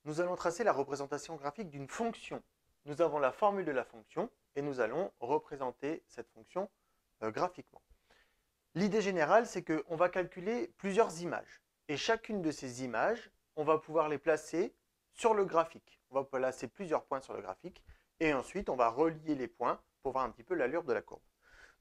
nous allons tracer la représentation graphique d'une fonction. Nous avons la formule de la fonction et nous allons représenter cette fonction graphiquement. L'idée générale, c'est qu'on va calculer plusieurs images. Et chacune de ces images, on va pouvoir les placer sur le graphique. On va placer plusieurs points sur le graphique. Et ensuite, on va relier les points pour voir un petit peu l'allure de la courbe.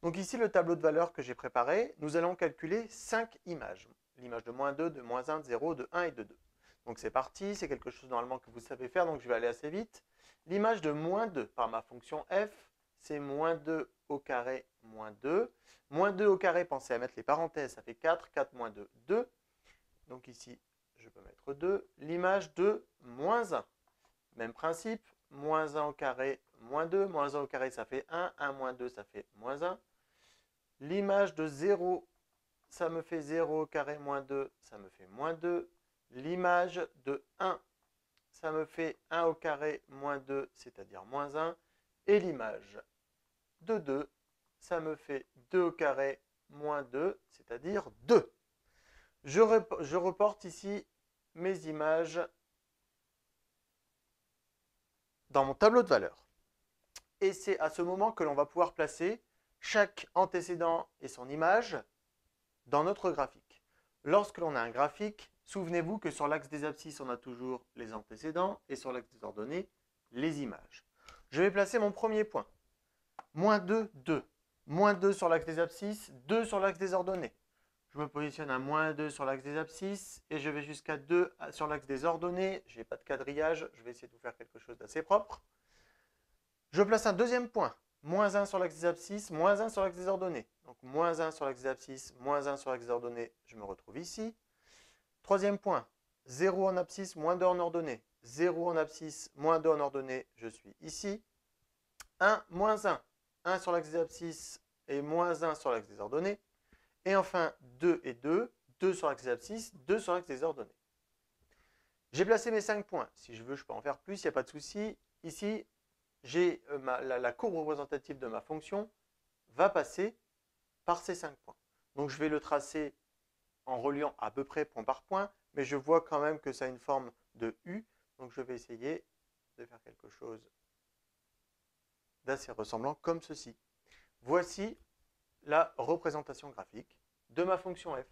Donc ici, le tableau de valeurs que j'ai préparé, nous allons calculer 5 images. L'image de -2, de -1, de 0, de 1 et de 2. Donc c'est parti, c'est quelque chose normalement que vous savez faire, donc je vais aller assez vite. L'image de -2 par ma fonction f, c'est -2 au carré moins 2. -2 au carré, pensez à mettre les parenthèses, ça fait 4, 4 moins 2, 2. Donc ici, je peux mettre 2. L'image de -1, même principe, -1 au carré, moins 2. -1 au carré, ça fait 1. 1 moins 2, ça fait -1. L'image de 0, ça me fait 0 au carré moins 2, ça me fait -2. L'image de 1, ça me fait 1 au carré moins 2, c'est-à-dire -1. Et l'image de 2, ça me fait 2 au carré moins 2, c'est-à-dire 2. Je reporte ici mes images dans mon tableau de valeurs. Et c'est à ce moment que l'on va pouvoir placer chaque antécédent et son image dans notre graphique. Lorsque l'on a un graphique, souvenez-vous que sur l'axe des abscisses, on a toujours les antécédents et sur l'axe des ordonnées, les images. Je vais placer mon premier point. -2, 2. -2 sur l'axe des abscisses, 2 sur l'axe des ordonnées. Je me positionne à -2 sur l'axe des abscisses et je vais jusqu'à 2 sur l'axe des ordonnées. Je n'ai pas de quadrillage, je vais essayer de vous faire quelque chose d'assez propre. Je place un deuxième point. -1 sur l'axe des abscisses, -1 sur l'axe des ordonnées. Donc -1 sur l'axe des abscisses, -1 sur l'axe des ordonnées, je me retrouve ici. Troisième point, 0 en abscisse, -2 en ordonnée. 0 en abscisse, -2 en ordonnée, je suis ici. 1, -1. 1 sur l'axe des abscisses et -1 sur l'axe des ordonnées. Et enfin, 2 et 2, 2 sur l'axe des abscisses, 2 sur l'axe des ordonnées. J'ai placé mes 5 points. Si je veux, je peux en faire plus, il n'y a pas de souci. Ici, j'ai la courbe représentative de ma fonction va passer par ces 5 points. Donc je vais le tracer en reliant à peu près point par point, mais je vois quand même que ça a une forme de U. Donc je vais essayer de faire quelque chose d'assez ressemblant comme ceci. Voici la représentation graphique de ma fonction f.